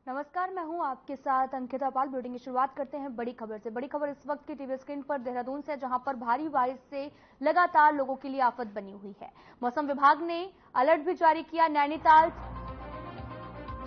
नमस्कार, मैं हूं आपके साथ अंकिता पाल। बुलेटिन की शुरुआत करते हैं बड़ी खबर से। बड़ी खबर इस वक्त की टीवी स्क्रीन पर देहरादून से, जहां पर भारी बारिश से लगातार लोगों के लिए आफत बनी हुई है। मौसम विभाग ने अलर्ट भी जारी किया। नैनीताल,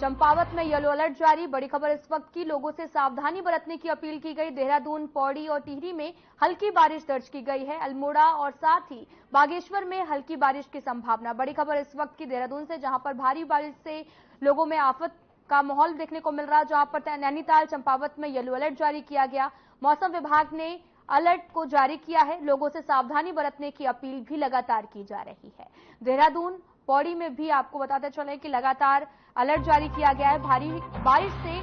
चंपावत में येलो अलर्ट जारी। बड़ी खबर इस वक्त की, लोगों से सावधानी बरतने की अपील की गई। देहरादून, पौड़ी और टिहरी में हल्की बारिश दर्ज की गई है। अल्मोड़ा और साथ ही बागेश्वर में हल्की बारिश की संभावना। बड़ी खबर इस वक्त की देहरादून से, जहां पर भारी बारिश से लोगों में आफत का माहौल देखने को मिल रहा है, जहां पर नैनीताल, चंपावत में येलो अलर्ट जारी किया गया। मौसम विभाग ने अलर्ट को जारी किया है। लोगों से सावधानी बरतने की अपील भी लगातार की जा रही है। देहरादून, पौड़ी में भी आपको बताते चले कि लगातार अलर्ट जारी किया गया है। भारी बारिश से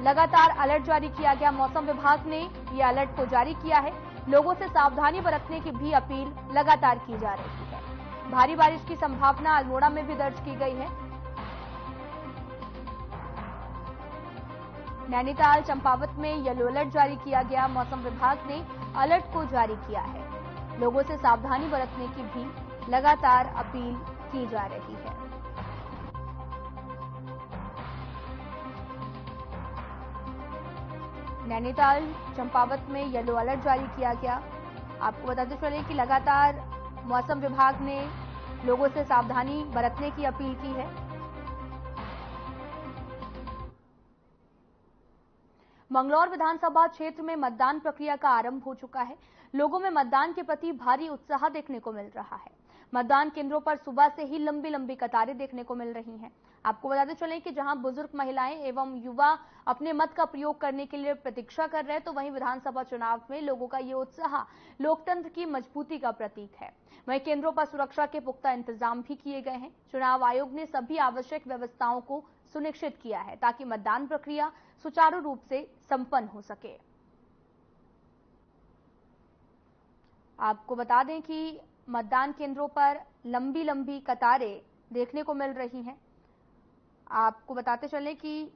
लगातार अलर्ट जारी किया गया। मौसम विभाग ने यह अलर्ट को जारी किया है। लोगों से सावधानी बरतने की भी अपील लगातार की जा रही है। भारी बारिश की संभावना अल्मोड़ा में भी दर्ज की गई है। नैनीताल, चंपावत में येलो अलर्ट जारी किया गया। मौसम विभाग ने अलर्ट को जारी किया है। लोगों से सावधानी बरतने की भी लगातार अपील की जा रही है। नैनीताल, चंपावत में येलो अलर्ट जारी किया गया। आपको बताते चले कि लगातार मौसम विभाग ने लोगों से सावधानी बरतने की अपील की है। मंगलौर विधानसभा क्षेत्र में मतदान प्रक्रिया का आरंभ हो चुका है। लोगों में मतदान के प्रति भारी उत्साह देखने को मिल रहा है। मतदान केंद्रों पर सुबह से ही लंबी लंबी कतारें देखने को मिल रही हैं। आपको बताते चलें कि जहां बुजुर्ग, महिलाएं एवं युवा अपने मत का प्रयोग करने के लिए प्रतीक्षा कर रहे हैं, तो वहीं विधानसभा चुनाव में लोगों का ये उत्साह लोकतंत्र की मजबूती का प्रतीक है। वहीं केंद्रों पर सुरक्षा के पुख्ता इंतजाम भी किए गए हैं। चुनाव आयोग ने सभी आवश्यक व्यवस्थाओं को सुनिश्चित किया है, ताकि मतदान प्रक्रिया सुचारू रूप से संपन्न हो सके। आपको बता दें कि मतदान केंद्रों पर लंबी लंबी कतारें देखने को मिल रही हैं। आपको बताते चलें कि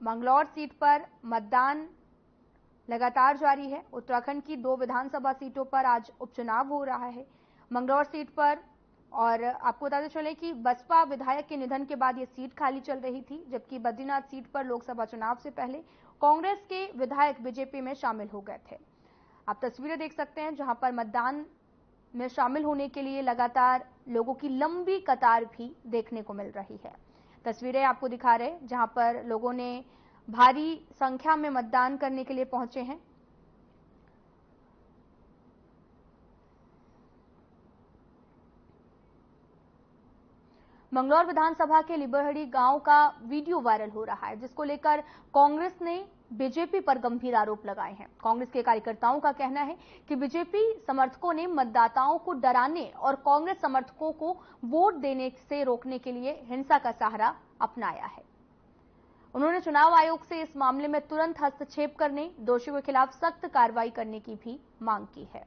मंगलौर सीट पर मतदान लगातार जारी है। उत्तराखंड की 2 विधानसभा सीटों पर आज उपचुनाव हो रहा है। मंगलौर सीट पर, और आपको बताते चले कि बसपा विधायक के निधन के बाद यह सीट खाली चल रही थी, जबकि बद्रीनाथ सीट पर लोकसभा चुनाव से पहले कांग्रेस के विधायक बीजेपी में शामिल हो गए थे। आप तस्वीरें देख सकते हैं, जहां पर मतदान में शामिल होने के लिए लगातार लोगों की लंबी कतार भी देखने को मिल रही है। तस्वीरें आपको दिखा रहे, जहां पर लोगों ने भारी संख्या में मतदान करने के लिए पहुंचे हैं। मंगलौर विधानसभा के लिबरहड़ी गांव का वीडियो वायरल हो रहा है, जिसको लेकर कांग्रेस ने बीजेपी पर गंभीर आरोप लगाए हैं। कांग्रेस के कार्यकर्ताओं का कहना है कि बीजेपी समर्थकों ने मतदाताओं को डराने और कांग्रेस समर्थकों को वोट देने से रोकने के लिए हिंसा का सहारा अपनाया है। उन्होंने चुनाव आयोग से इस मामले में तुरंत हस्तक्षेप करने, दोषियों के खिलाफ सख्त कार्रवाई करने की भी मांग की है।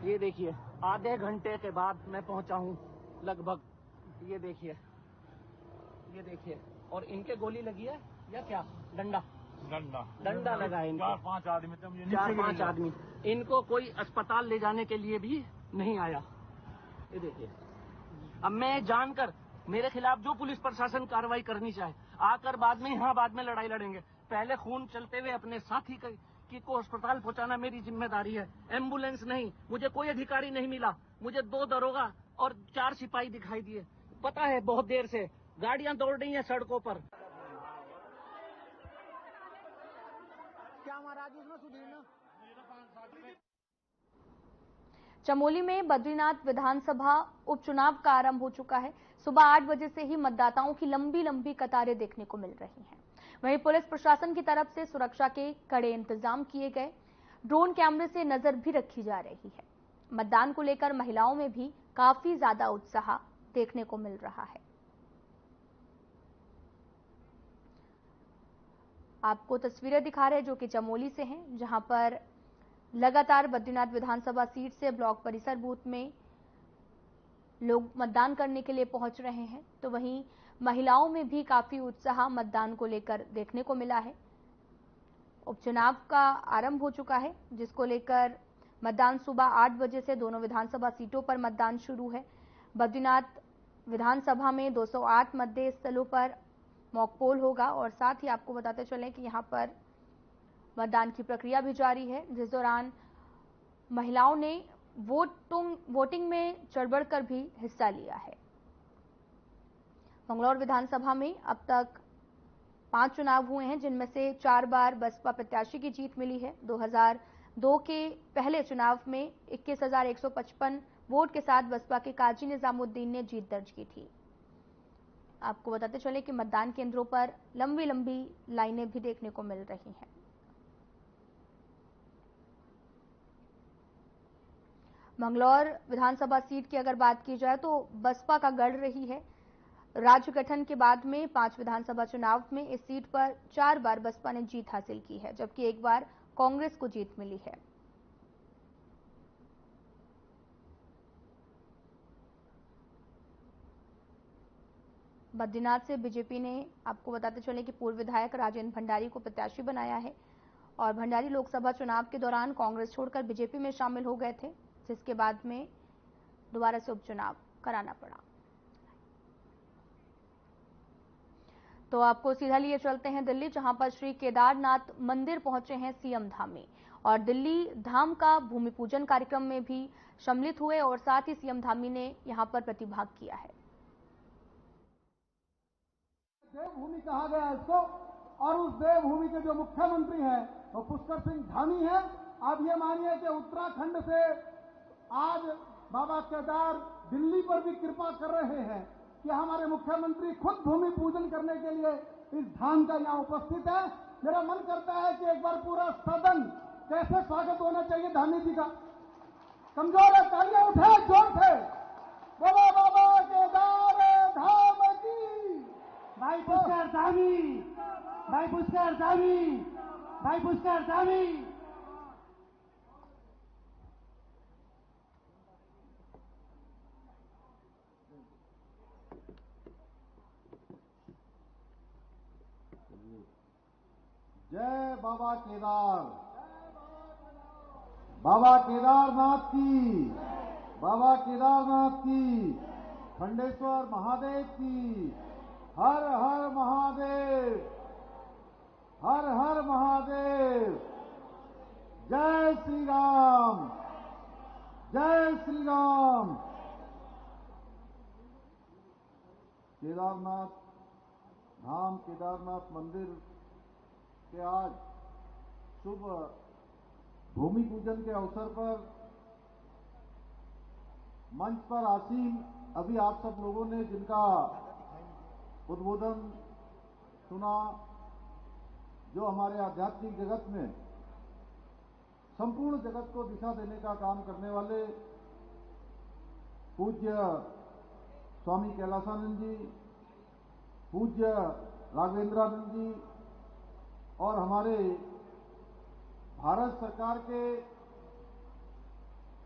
ये देखिए, आधे घंटे के बाद मैं पहुंचा हूं लगभग। ये देखिए, और इनके गोली लगी है या क्या? डंडा लगा है इनको। 4-5 आदमी इनको कोई अस्पताल ले जाने के लिए भी नहीं आया। ये देखिए, अब मैं जानकर मेरे खिलाफ जो पुलिस प्रशासन कार्रवाई करनी चाहे, आकर बाद में लड़ाई लड़ेंगे। पहले खून चलते हुए अपने साथी को अस्पताल पहुंचाना मेरी जिम्मेदारी है, एम्बुलेंस नहीं। मुझे कोई अधिकारी नहीं मिला। मुझे 2 दरोगा और 4 सिपाही दिखाई दिए। पता है, बहुत देर से गाड़ियां दौड़ रही हैं सड़कों पर। क्या महाराज उसमें सुधीर चमोली में बद्रीनाथ विधानसभा उपचुनाव का आरंभ हो चुका है। सुबह 8 बजे से ही मतदाताओं की लंबी लंबी कतारें देखने को मिल रही हैं। वहीं पुलिस प्रशासन की तरफ से सुरक्षा के कड़े इंतजाम किए गए। ड्रोन कैमरे से नजर भी रखी जा रही है। मतदान को लेकर महिलाओं में भी काफी ज्यादा उत्साह देखने को मिल रहा है। आपको तस्वीरें दिखा रहे हैं जो कि चमोली से हैं, जहां पर लगातार बद्रीनाथ विधानसभा सीट से ब्लॉक परिसर बूथ में लोग मतदान करने के लिए पहुंच रहे हैं, तो वहीं महिलाओं में भी काफी उत्साह मतदान को लेकर देखने को मिला है। उपचुनाव का आरंभ हो चुका है, जिसको लेकर मतदान सुबह 8 बजे से दोनों विधानसभा सीटों पर मतदान शुरू है। बद्रीनाथ विधानसभा में 208 मतदेय स्थलों पर मॉक पोल होगा और साथ ही आपको बताते चलें कि यहां पर मतदान की प्रक्रिया भी जारी है, जिस दौरान महिलाओं ने वोटिंग में चढ़-बढ़कर भी हिस्सा लिया है। मंगलौर विधानसभा में अब तक 5 चुनाव हुए हैं, जिनमें से 4 बार बसपा प्रत्याशी की जीत मिली है। 2002 के पहले चुनाव में 21,155 वोट के साथ बसपा के काजी निजामुद्दीन ने जीत दर्ज की थी। आपको बताते चले कि मतदान केंद्रों पर लंबी लंबी लाइनें भी देखने को मिल रही हैं। मंगलौर विधानसभा सीट की अगर बात की जाए तो बसपा का गढ़ रही है। राज्य गठन के बाद में 5 विधानसभा चुनाव में इस सीट पर 4 बार बसपा ने जीत हासिल की है, जबकि एक बार कांग्रेस को जीत मिली है। बद्रीनाथ से बीजेपी ने आपको बताते चले कि पूर्व विधायक राजेंद्र भंडारी को प्रत्याशी बनाया है और भंडारी लोकसभा चुनाव के दौरान कांग्रेस छोड़कर बीजेपी में शामिल हो गए थे, जिसके बाद में दोबारा से उपचुनाव कराना पड़ा। तो आपको सीधा लिए चलते हैं दिल्ली, जहां पर श्री केदारनाथ मंदिर पहुंचे हैं सीएम धामी और दिल्ली धाम का भूमि पूजन कार्यक्रम में भी सम्मिलित हुए और साथ ही सीएम धामी ने यहां पर प्रतिभाग किया है। देवभूमि कहा गया है इसको और उस देवभूमि के जो मुख्यमंत्री हैं वो पुष्कर सिंह धामी हैं। आप ये मानिए कि उत्तराखंड से आज बाबा केदार दिल्ली पर भी कृपा कर रहे हैं कि हमारे मुख्यमंत्री खुद भूमि पूजन करने के लिए इस धाम का यहाँ उपस्थित है। मेरा मन करता है कि एक बार पूरा सदन कैसे स्वागत होना चाहिए धामी जी का। कमजोर है, तालियां उठे जोर से, बोलो बाबा केदार धाम की। भाई पुष्कर धामी, भाई पुष्कर धामी, भाई पुष्कर धामी। जय बाबा केदार, बाबा केदारनाथ की, बाबा केदारनाथ की, खंडेश्वर महादेव की, हर हर महादेव, हर हर महादेव। जय श्री राम, जय श्री राम। केदारनाथ धाम, केदारनाथ मंदिर के आज शुभ भूमि पूजन के अवसर पर मंच पर आसीन अभी आप सब लोगों ने जिनका उद्बोधन सुना, जो हमारे आध्यात्मिक जगत में संपूर्ण जगत को दिशा देने का काम करने वाले पूज्य स्वामी कैलासानंद जी, पूज्य राघवेंद्रानंद जी और हमारे भारत सरकार के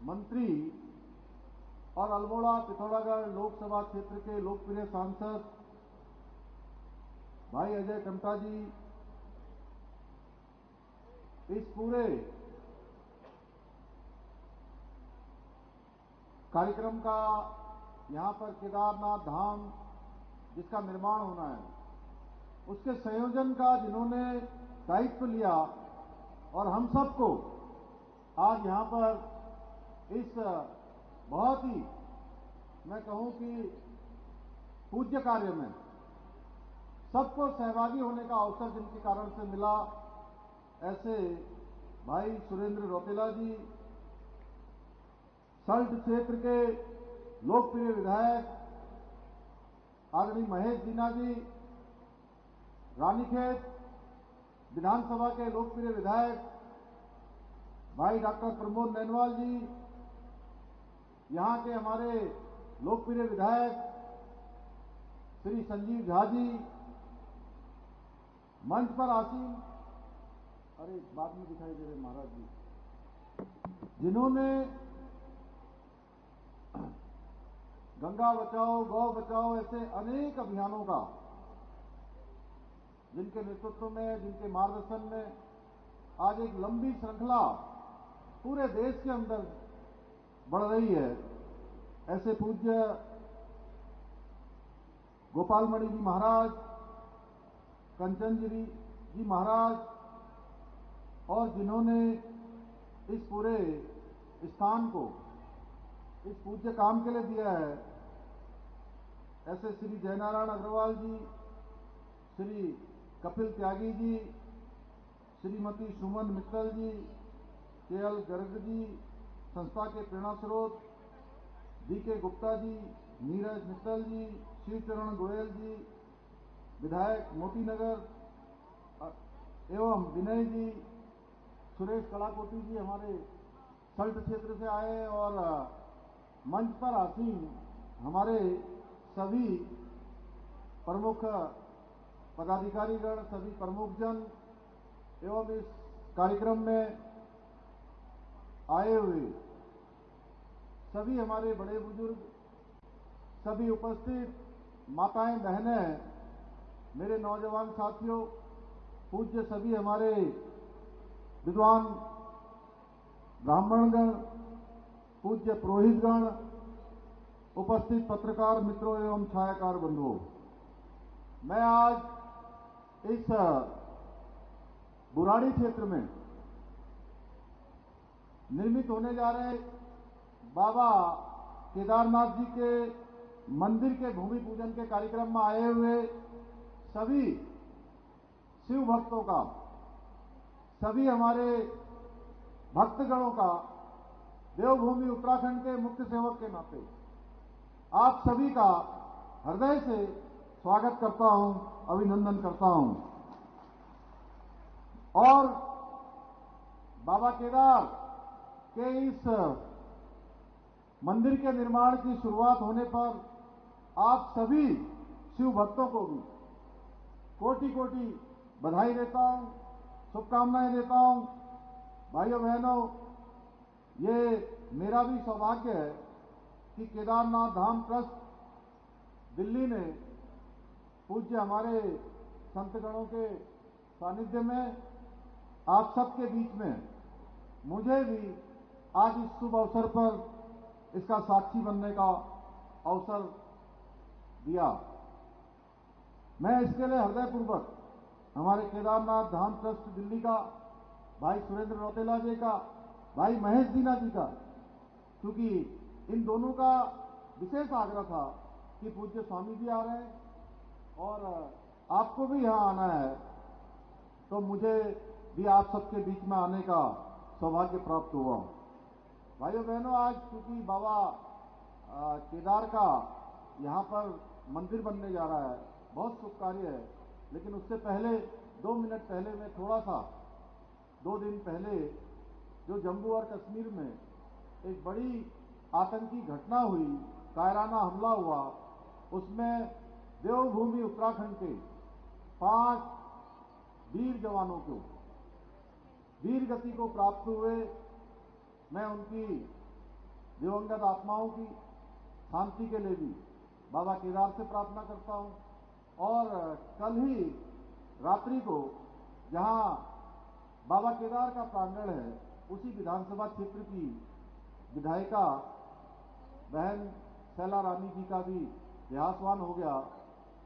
मंत्री और अल्मोड़ा पिथौरागढ़ लोकसभा क्षेत्र के लोकप्रिय सांसद भाई अजय टमटा जी, इस पूरे कार्यक्रम का यहां पर केदारनाथ धाम जिसका निर्माण होना है उसके संयोजन का जिन्होंने दायित्व लिया और हम सबको आज यहां पर इस बहुत ही मैं कहूं कि पूज्य कार्य में सबको सहभागी होने का अवसर जिनके कारण से मिला, ऐसे भाई सुरेंद्र रौतेला जी, सल्ट क्षेत्र के लोकप्रिय विधायक आदरणीय महेश जीना जी, रानीखेत विधानसभा के लोकप्रिय विधायक भाई डॉक्टर प्रमोद नैनवाल जी, यहां के हमारे लोकप्रिय विधायक श्री संजीव झा जी, मंच पर आसीन, अरे बाद में दिखाई दे रहे महाराज जी, जिन्होंने गंगा बचाओ, गौ बचाओ ऐसे अनेक अभियानों का जिनके नेतृत्व में, जिनके मार्गदर्शन में आज एक लंबी श्रृंखला पूरे देश के अंदर बढ़ रही है, ऐसे पूज्य गोपालमणि जी महाराज, कंचनगिरी जी महाराज, और जिन्होंने इस पूरे स्थान को इस पूज्य काम के लिए दिया है, ऐसे श्री जयनारायण अग्रवाल जी, श्री कपिल त्यागी जी, श्रीमती सुमन मित्तल जी, केएल गर्ग जी, संस्था के प्रेरणा स्रोत DK गुप्ता जी, नीरज मित्तल जी, शिवचरण गोयल जी, विधायक मोतीनगर एवं विनय जी, सुरेश कलाकोटी जी हमारे सल्ट क्षेत्र से आए, और मंच पर आसीन हमारे सभी प्रमुख पदाधिकारीगण, सभी प्रमुख जन एवं इस कार्यक्रम में आए हुए सभी हमारे बड़े बुजुर्ग, सभी उपस्थित माताएं, बहनें, मेरे नौजवान साथियों, पूज्य सभी हमारे विद्वान ब्राह्मणगण, पूज्य पुरोहितगण, उपस्थित पत्रकार मित्रों एवं छायाकार बंधुओं, मैं आज इस बुराड़ी क्षेत्र में निर्मित होने जा रहे बाबा केदारनाथ जी के मंदिर के भूमि पूजन के कार्यक्रम में आए हुए सभी शिव भक्तों का, सभी हमारे भक्तगणों का देवभूमि उत्तराखंड के मुख्य सेवक के नाते आप सभी का हृदय से स्वागत करता हूं, अभिनंदन करता हूं। और बाबा केदार के इस मंदिर के निर्माण की शुरुआत होने पर आप सभी शिव भक्तों को भी कोटि कोटि बधाई देता हूं, शुभकामनाएं देता हूं। भाइयों बहनों, ये मेरा भी सौभाग्य है कि केदारनाथ धाम ट्रस्ट दिल्ली में पूज्य हमारे संतगणों के सानिध्य में आप सबके बीच में मुझे भी आज इस शुभ अवसर पर इसका साक्षी बनने का अवसर दिया। मैं इसके लिए हृदयपूर्वक हमारे केदारनाथ धाम ट्रस्ट दिल्ली का, भाई सुरेंद्र रौतेला जी का, भाई महेश दीना जी का, क्योंकि इन दोनों का विशेष आग्रह था कि पूज्य स्वामी जी आ रहे हैं और आपको भी यहां आना है, तो मुझे भी आप सबके बीच में आने का सौभाग्य प्राप्त हुआ। भाइयों बहनों, आज क्योंकि बाबा केदार का यहां पर मंदिर बनने जा रहा है, बहुत शुभ कार्य है, लेकिन उससे पहले 2 मिनट पहले मैं थोड़ा सा 2 दिन पहले जो जम्मू और कश्मीर में एक बड़ी आतंकी घटना हुई, कायराना हमला हुआ, उसमें देवभूमि उत्तराखंड के 5 वीर जवानों को वीर गति को प्राप्त हुए। मैं उनकी दिवंगत आत्माओं की शांति के लिए भी बाबा केदार से प्रार्थना करता हूं। और कल ही रात्रि को जहां बाबा केदार का प्रांगण है, उसी विधानसभा क्षेत्र की विधायिका बहन शैला रानी जी का भी देहांतवान हो गया।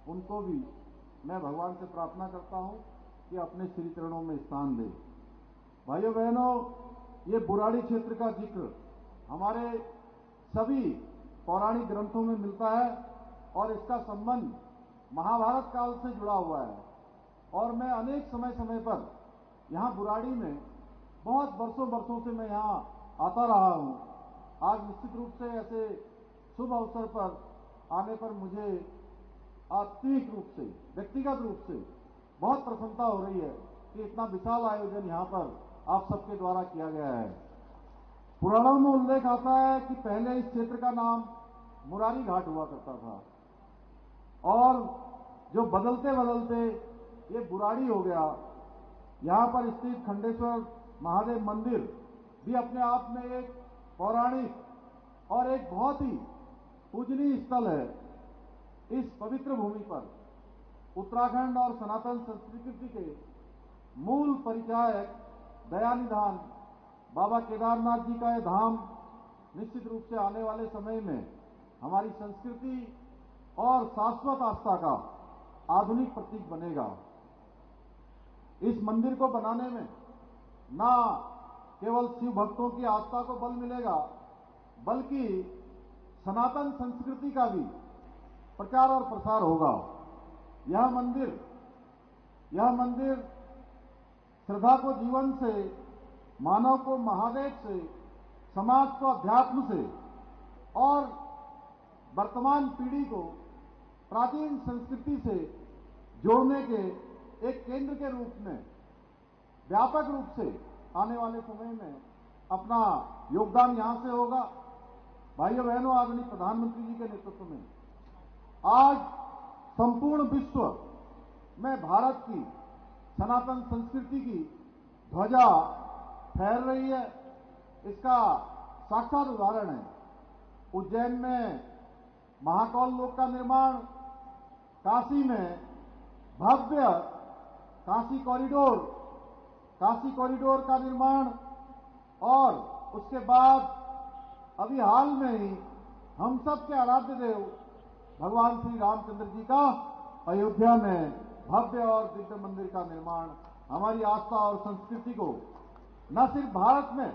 उनको भी मैं भगवान से प्रार्थना करता हूं कि अपने श्री चरणों में स्थान दे। भाइयों बहनों, ये बुराड़ी क्षेत्र का जिक्र हमारे सभी पौराणिक ग्रंथों में मिलता है और इसका संबंध महाभारत काल से जुड़ा हुआ है। और मैं अनेक समय समय पर यहां बुराड़ी में बहुत वर्षों से मैं यहां आता रहा हूं। आज निश्चित रूप से ऐसे शुभ अवसर पर आने पर मुझे आत्मिक रूप से, व्यक्तिगत रूप से बहुत प्रसन्नता हो रही है कि इतना विशाल आयोजन यहां पर आप सबके द्वारा किया गया है। पुराणों में उल्लेख आता है कि पहले इस क्षेत्र का नाम मुरारी घाट हुआ करता था और जो बदलते बदलते ये बुराड़ी हो गया। यहां पर स्थित खंडेश्वर महादेव मंदिर भी अपने आप में एक पौराणिक और एक बहुत ही पूजनीय स्थल है। इस पवित्र भूमि पर उत्तराखंड और सनातन संस्कृति के मूल परिचायक दयानिधान बाबा केदारनाथ जी का यह धाम निश्चित रूप से आने वाले समय में हमारी संस्कृति और शाश्वत आस्था का आधुनिक प्रतीक बनेगा। इस मंदिर को बनाने में न केवल शिव भक्तों की आस्था को बल मिलेगा, बल्कि सनातन संस्कृति का भी प्रचार और प्रसार होगा। यह मंदिर श्रद्धा को जीवन से, मानव को महादेव से, समाज को अध्यात्म से और वर्तमान पीढ़ी को प्राचीन संस्कृति से जोड़ने के एक केंद्र के रूप में व्यापक रूप से आने वाले समय में अपना योगदान यहां से होगा। भाइयों बहनों, आदरणीय प्रधानमंत्री जी के नेतृत्व में आज संपूर्ण विश्व में भारत की सनातन संस्कृति की ध्वजा फहर रही है। इसका साक्षात उदाहरण है उज्जैन में महाकौल लोक का निर्माण, काशी में भव्य काशी कॉरिडोर का निर्माण और उसके बाद अभी हाल में ही हम सब के आराध्य देव भगवान श्री रामचंद्र जी का अयोध्या में भव्य और दिव्य मंदिर का निर्माण हमारी आस्था और संस्कृति को न सिर्फ भारत में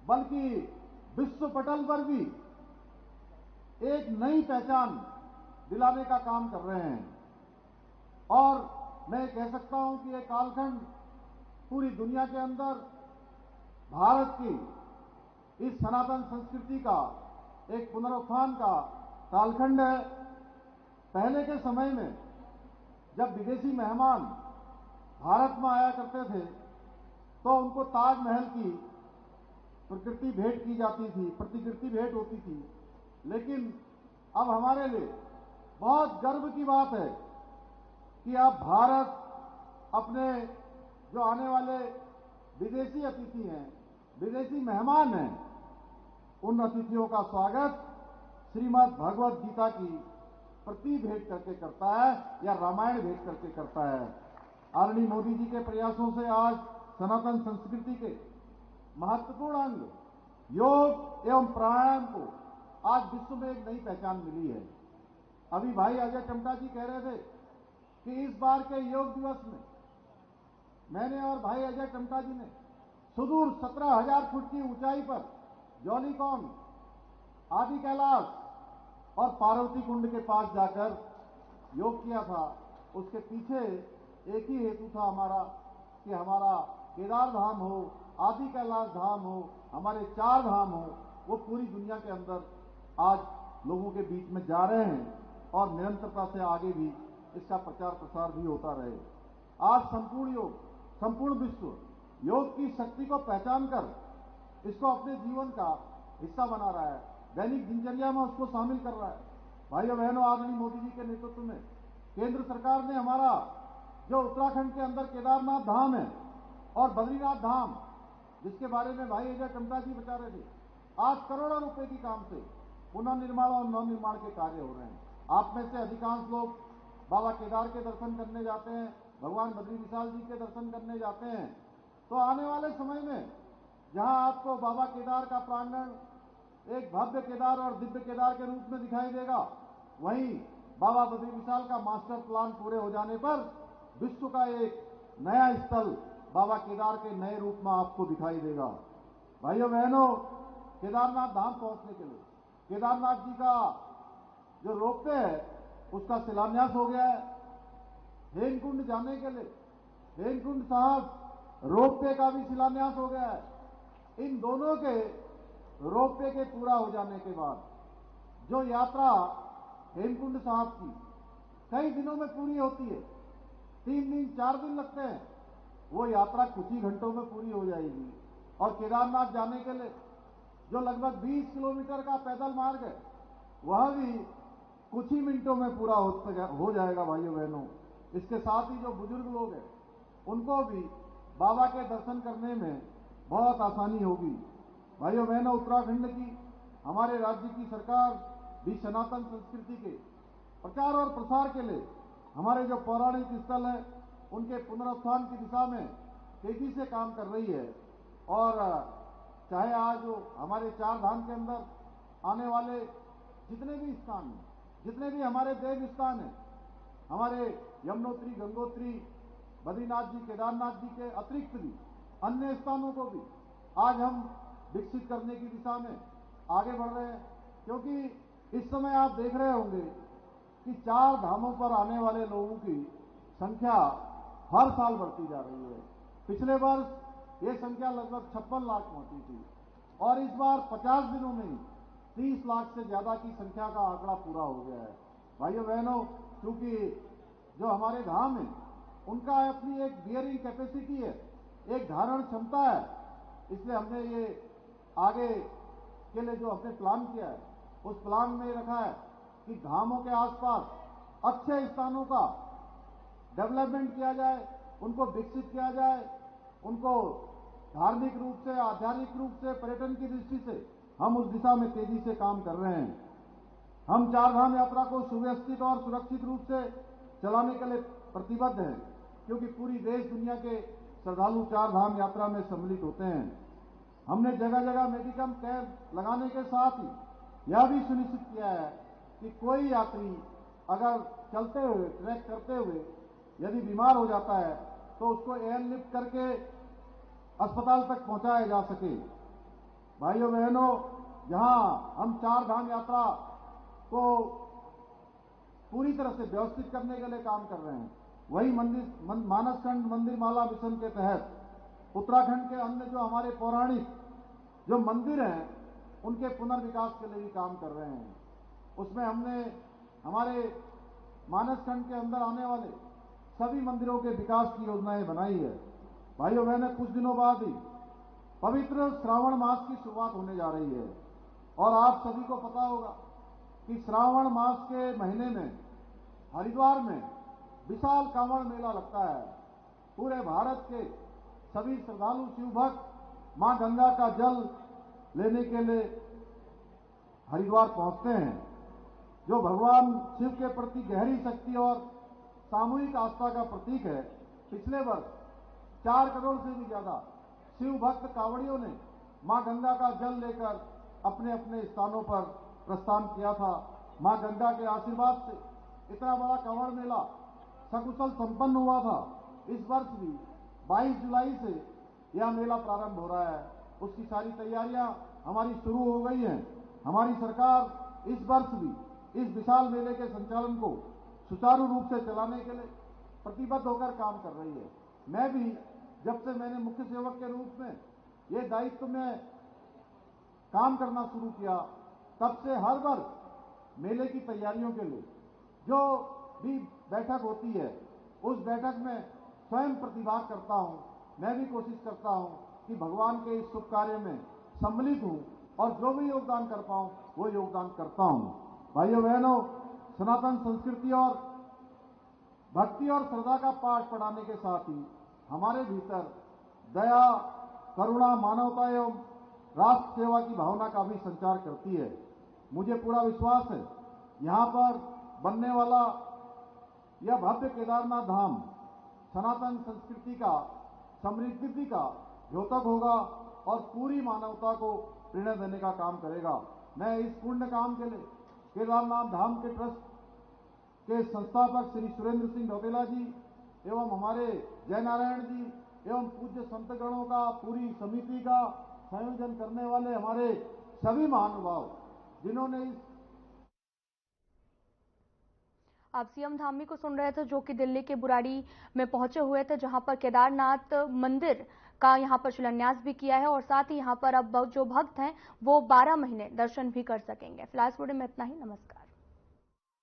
बल्कि विश्व पटल पर भी एक नई पहचान दिलाने का काम कर रहे हैं। और मैं कह सकता हूं कि यह कालखंड पूरी दुनिया के अंदर भारत की इस सनातन संस्कृति का एक पुनरुत्थान का कालखंड है। पहले के समय में जब विदेशी मेहमान भारत में आया करते थे तो उनको ताजमहल की प्रतिकृति भेंट होती थी। लेकिन अब हमारे लिए बहुत गर्व की बात है कि अब भारत अपने जो आने वाले विदेशी अतिथि हैं, विदेशी मेहमान हैं, उन अतिथियों का स्वागत श्रीमद् भगवत गीता की प्रति भेंट करके करता है या रामायण भेंट करके करता है। आदरणीय मोदी जी के प्रयासों से आज सनातन संस्कृति के महत्वपूर्ण अंग योग एवं प्राणायाम को आज विश्व में एक नई पहचान मिली है। अभी भाई अजय टमटा जी कह रहे थे कि इस बार के योग दिवस में मैंने और भाई अजय टमटा जी ने सुदूर 17,000 फुट की ऊंचाई पर जौलीकौन, आदि कैलाश और पार्वती कुंड के पास जाकर योग किया था। उसके पीछे एक ही हेतु था हमारा कि हमारा केदार धाम हो, आदि कैलाश धाम हो, हमारे 4 धाम हो, वो पूरी दुनिया के अंदर आज लोगों के बीच में जा रहे हैं और निरंतरता से आगे भी इसका प्रचार प्रसार भी होता रहे। आज संपूर्ण विश्व योग की शक्ति को पहचान कर इसको अपने जीवन का हिस्सा बना रहा है, दैनिक दिनचर्या में उसको शामिल कर रहा है। भाइयों बहनों, आदरणीय मोदी जी के नेतृत्व में केंद्र सरकार ने हमारा जो उत्तराखंड के अंदर केदारनाथ धाम है और बद्रीनाथ धाम, जिसके बारे में भाई अजय टमटा जी बता रहे थे, आज करोड़ों रुपए की काम से पुनर्निर्माण और नवनिर्माण के कार्य हो रहे हैं। आप में से अधिकांश लोग बाबा केदार के दर्शन करने जाते हैं, भगवान बद्री विशाल जी के दर्शन करने जाते हैं। तो आने वाले समय में जहां आपको बाबा केदार का प्रांगण एक भव्य केदार और दिव्य केदार के रूप में दिखाई देगा, वहीं बाबा बद्री विशाल का मास्टर प्लान पूरे हो जाने पर विश्व का एक नया स्थल बाबा केदार के नए रूप में आपको दिखाई देगा। भाइयों बहनों, केदारनाथ धाम पहुंचने के लिए केदारनाथ जी का जो रोपवे है उसका शिलान्यास हो गया है। हेमकुंड जाने के लिए हेमकुंड साहब रोपवे का भी शिलान्यास हो गया है। इन दोनों के रोपवे के पूरा हो जाने के बाद जो यात्रा हेमकुंड साहब की कई दिनों में पूरी होती है, 3 दिन 4 दिन लगते हैं, वो यात्रा कुछ ही घंटों में पूरी हो जाएगी। और केदारनाथ जाने के लिए जो लगभग 20 किलोमीटर का पैदल मार्ग है, वह भी कुछ ही मिनटों में पूरा हो जाएगा। भाइयों बहनों, इसके साथ ही जो बुजुर्ग लोग हैं उनको भी बाबा के दर्शन करने में बहुत आसानी होगी। भाइयों बहनों, उत्तराखंड की हमारे राज्य की सरकार भी सनातन संस्कृति के प्रचार और प्रसार के लिए हमारे जो पौराणिक स्थल है उनके पुनरुत्थान की दिशा में तेजी से काम कर रही है। और चाहे आज हमारे चार धाम के अंदर आने वाले जितने भी स्थान हैं, जितने भी हमारे देव स्थान हैं, हमारे यमुनोत्री, गंगोत्री, बद्रीनाथ जी, केदारनाथ जी के अतिरिक्त भी अन्य स्थानों को भी आज हम विकसित करने की दिशा में आगे बढ़ रहे हैं। क्योंकि इस समय आप देख रहे होंगे कि चार धामों पर आने वाले लोगों की संख्या हर साल बढ़ती जा रही है। पिछले वर्ष ये संख्या लगभग 56 लाख पहुंची थी और इस बार 50 दिनों में ही 30 लाख से ज्यादा की संख्या का आंकड़ा पूरा हो गया है। भाइयों बहनों, क्योंकि जो हमारे धाम है उनका अपनी एक बियरिंग कैपेसिटी है, एक धारण क्षमता है, इसलिए हमने ये आगे के लिए जो हमने प्लान किया है उस प्लान में रखा है कि धामों के आसपास अच्छे स्थानों का डेवलपमेंट किया जाए, उनको विकसित किया जाए, उनको धार्मिक रूप से, आध्यात्मिक रूप से, पर्यटन की दृष्टि से हम उस दिशा में तेजी से काम कर रहे हैं। हम चार धाम यात्रा को सुव्यवस्थित और सुरक्षित रूप से चलाने के लिए प्रतिबद्ध हैं, क्योंकि पूरी देश दुनिया के श्रद्धालु चार धाम यात्रा में सम्मिलित होते हैं। हमने जगह जगह मेडिकल कैंप लगाने के साथ ही यह भी सुनिश्चित किया है कि कोई यात्री अगर चलते हुए, ट्रैक करते हुए यदि बीमार हो जाता है तो उसको एयरलिफ्ट करके अस्पताल तक पहुंचाया जा सके। भाइयों बहनों, जहां हम चार धाम यात्रा को पूरी तरह से व्यवस्थित करने के लिए काम कर रहे हैं, वही मानसखंड मंदिर माला मिशन के तहत उत्तराखंड के अन्य जो हमारे पौराणिक जो मंदिर हैं उनके पुनर्विकास के लिए भी काम कर रहे हैं। उसमें हमने हमारे मानसखंड के अंदर आने वाले सभी मंदिरों के विकास की योजनाएं बनाई है। भाइयों बहनों, कुछ दिनों बाद ही पवित्र श्रावण मास की शुरुआत होने जा रही है और आप सभी को पता होगा कि श्रावण मास के महीने में हरिद्वार में विशाल कांवड़ मेला लगता है। पूरे भारत के सभी श्रद्धालु शिव भक्त मां गंगा का जल लेने के लिए हरिद्वार पहुंचते हैं, जो भगवान शिव के प्रति गहरी शक्ति और सामूहिक आस्था का प्रतीक है। पिछले वर्ष 4 करोड़ से भी ज्यादा शिव भक्त कांवड़ियों ने मां गंगा का जल लेकर अपने अपने स्थानों पर प्रस्थान किया था। मां गंगा के आशीर्वाद से इतना बड़ा कांवड़ मेला सकुशल संपन्न हुआ था। इस वर्ष भी 22 जुलाई से यह मेला प्रारंभ हो रहा है। उसकी सारी तैयारियां हमारी शुरू हो गई हैं। हमारी सरकार इस वर्ष भी इस विशाल मेले के संचालन को सुचारू रूप से चलाने के लिए प्रतिबद्ध होकर काम कर रही है। मैं भी जब से मैंने मुख्य सेवक के रूप में ये दायित्व में काम करना शुरू किया, तब से हर वर्ष मेले की तैयारियों के लिए जो भी बैठक होती है उस बैठक में स्वयं प्रतिभाग करता हूं। मैं भी कोशिश करता हूं कि भगवान के इस शुभ कार्य में सम्मिलित हूं और जो भी योगदान कर पाऊं वो योगदान करता हूं। भाइयों बहनों, सनातन संस्कृति और भक्ति और श्रद्धा का पाठ पढ़ाने के साथ ही हमारे भीतर दया, करुणा, मानवता एवं राष्ट्र सेवा की भावना का भी संचार करती है। मुझे पूरा विश्वास है यहां पर बनने वाला यह भव्य केदारनाथ धाम सनातन संस्कृति का, समृद्धि का द्योतक होगा और पूरी मानवता को प्रेरणा देने का काम करेगा। मैं इस पुण्य काम के लिए केदारनाथ धाम के ट्रस्ट के संस्थापक श्री सुरेंद्र सिंह रौतेला जी एवं हमारे जयनारायण जी एवं पूज्य संतगणों का, पूरी समिति का संयोजन करने वाले हमारे सभी महानुभाव जिन्होंने इस आप सीएम धामी को सुन रहे थे, जो कि दिल्ली के बुराड़ी में पहुंचे हुए थे, जहां पर केदारनाथ मंदिर का यहां पर शिलान्यास भी किया है और साथ ही यहां पर अब जो भक्त हैं वो 12 महीने दर्शन भी कर सकेंगे। फिलहाल इस वीडियो में इतना ही। नमस्कार।